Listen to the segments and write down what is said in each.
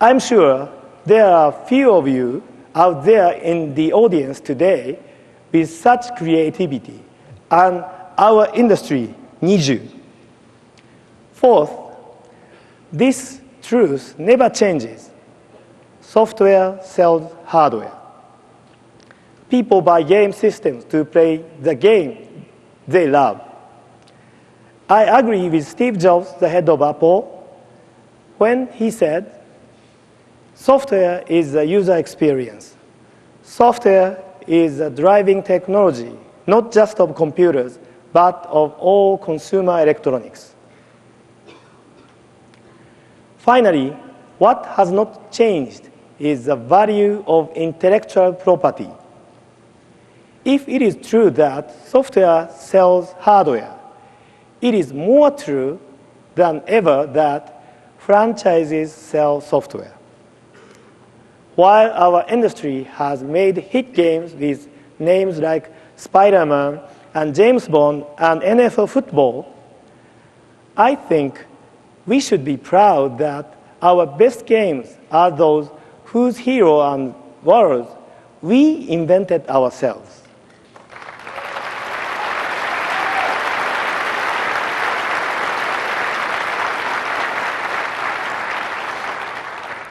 I'm sure there are few of you out there in the audience today with such creativity, and our industry needs you. Fourth, this truth never changes. Software sells hardware. People buy game systems to play the game they love. I agree with Steve Jobs, the head of Apple, when he said, software is a user experience. Software is a driving technology, not just of computers, but of all consumer electronics. Finally, what has not changed is the value of intellectual property. If it is true that software sells hardware, it is more true than ever that franchises sell software. While our industry has made hit games with names like Spider-Man and James Bond and NFL football, I think we should be proud that our best games are those whose hero and worlds we invented ourselves.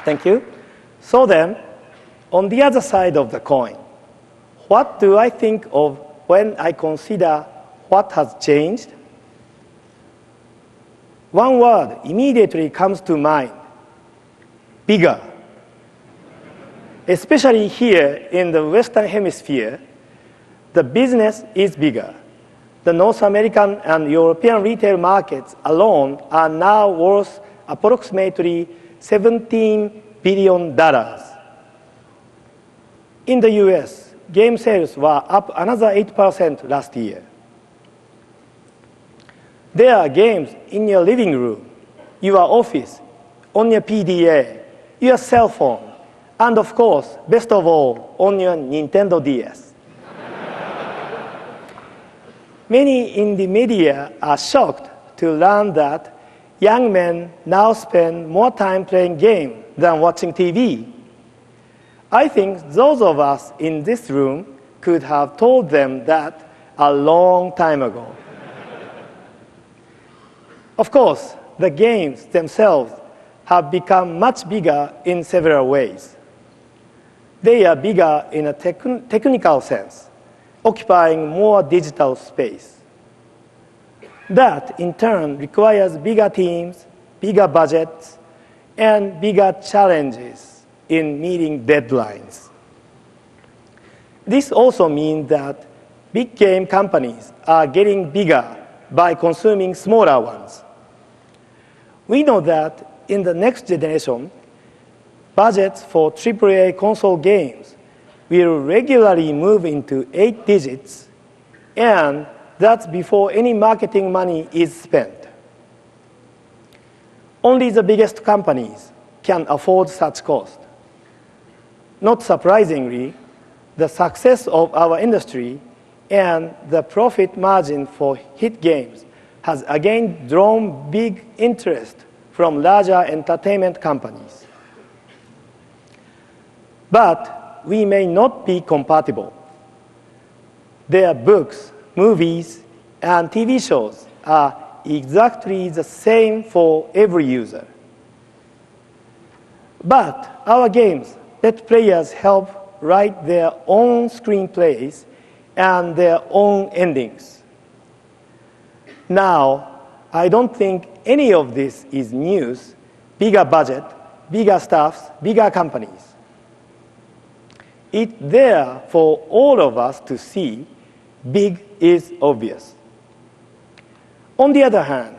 Thank you. So then, on the other side of the coin, what do I think of when I consider what has changed? One word immediately comes to mind: bigger. Especially here in the Western Hemisphere, the business is bigger. The North American and European retail markets alone are now worth approximately $17 billion. In the US, game sales were up another 8% last year. There are games in your living room, your office, on your PDA, your cell phone, and of course, best of all, on your Nintendo DS. Many in the media are shocked to learn that young men now spend more time playing games than watching TV. I think those of us in this room could have told them that a long time ago. Of course, the games themselves have become much bigger in several ways. They are bigger in a technical sense, occupying more digital space. That, in turn, requires bigger teams, bigger budgets, and bigger challenges in meeting deadlines. This also means that big game companies are getting bigger by consuming smaller ones. We know that in the next generation, budgets for AAA console games will regularly move into 8 digits, and that's before any marketing money is spent. Only the biggest companies can afford such cost. Not surprisingly, the success of our industry and the profit margin for hit games has again drawn big interest from larger entertainment companies. But we may not be compatible. Their books, movies, and TV shows are exactly the same for every user. But our games let players help write their own screenplays and their own endings. Now, I don't think any of this is news. Bigger budget, bigger staffs, bigger companies. It's there for all of us to see. Big is obvious. On the other hand,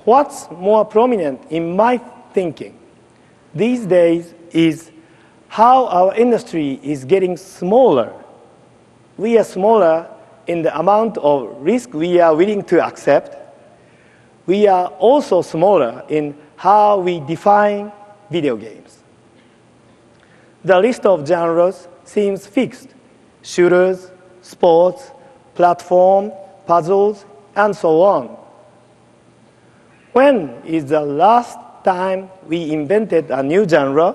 what's more prominent in my thinking these days is how our industry is getting smaller. We are smaller in the amount of risk we are willing to accept. We are also smaller in how we define video games. The list of genres seems fixed: shooters, sports, platform, puzzles, and so on. When is the last time we invented a new genre,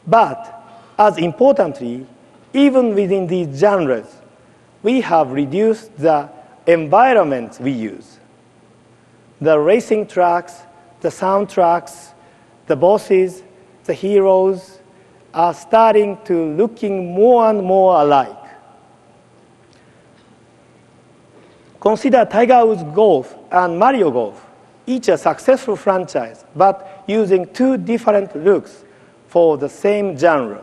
but as importantly, even within these genres, we have reduced the environments we use. The racing tracks, the soundtracks, the bosses, the heroes are starting to looking more and more alike. Consider Tiger Woods Golf and Mario Golf, each a successful franchise, but using two different looks for the same genre.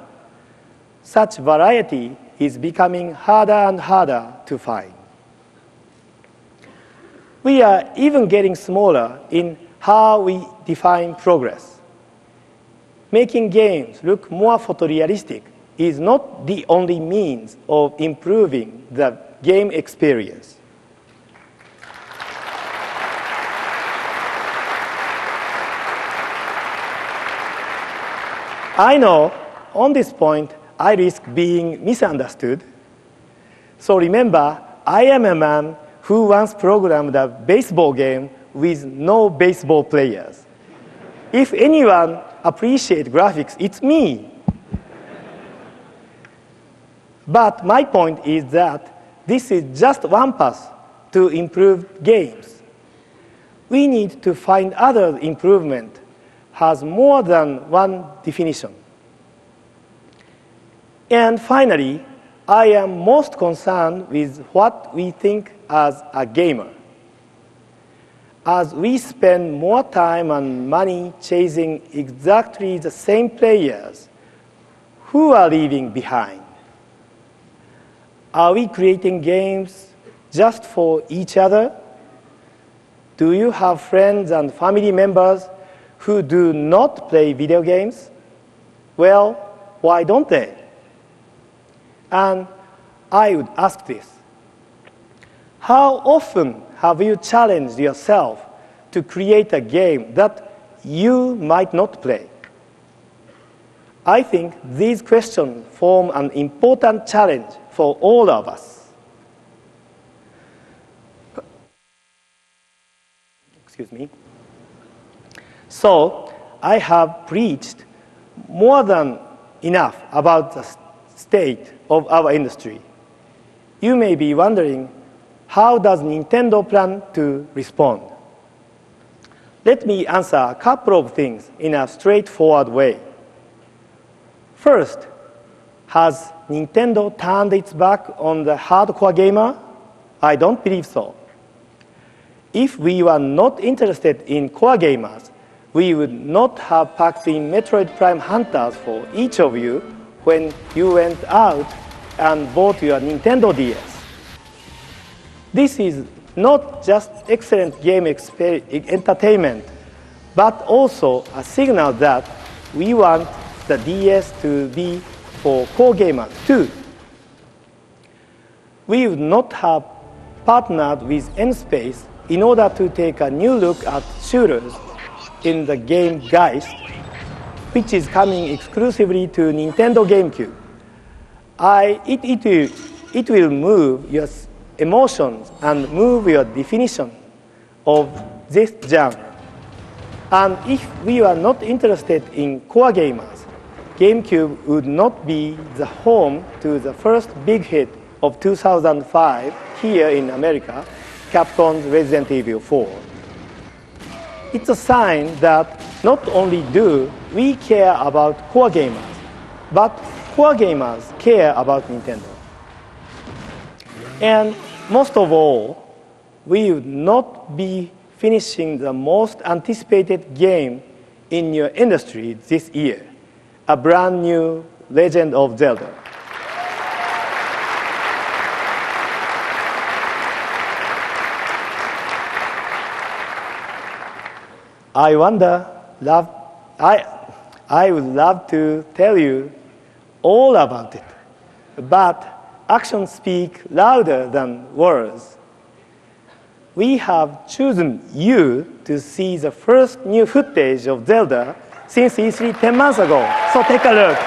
Such variety is becoming harder and harder to find. We are even getting smaller in how we define progress. Making games look more photorealistic is not the only means of improving the game experience. I know on this point I risk being misunderstood. So remember, I am a man who once programmed a baseball game with no baseball players. If anyone appreciates graphics, it's me. But my point is that this is just one path to improve games. We need to find other improvement has more than one definition. And finally, I am most concerned with what we think as a gamer. As we spend more time and money chasing exactly the same players, who are leaving behind? Are we creating games just for each other? Do you have friends and family members who do not play video games? Well, why don't they? And I would ask this. How often have you challenged yourself to create a game that you might not play? I think these questions form an important challenge for all of us. Excuse me. So, I have preached more than enough about the state of our industry. You may be wondering, how does Nintendo plan to respond? Let me answer a couple of things in a straightforward way. First, has Nintendo turned its back on the hardcore gamer? I don't believe so. If we were not interested in core gamers, we would not have packed in Metroid Prime Hunters for each of you when you went out and bought your Nintendo DS. This is not just excellent game entertainment, but also a signal that we want the DS to be for core gamers too. We would not have partnered with N-Space in order to take a new look at shooters in the game Geist, which is coming exclusively to Nintendo GameCube. It will move your emotions and move your definition of this genre. And if we are not interested in core gamers, GameCube would not be the home to the first big hit of 2005 here in America, Capcom's Resident Evil 4. It's a sign that not only do we care about core gamers, but core gamers care about Nintendo. And most of all, we would not be finishing the most anticipated game in your industry this year, a brand new Legend of Zelda. I would love to tell you all about it, but actions speak louder than words. We have chosen you to see the first new footage of Zelda since E3 10 months ago, so take a look.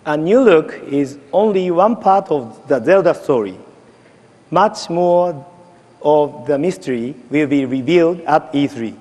A new look is only one part of the Zelda story. Much more of the mystery will be revealed at E3.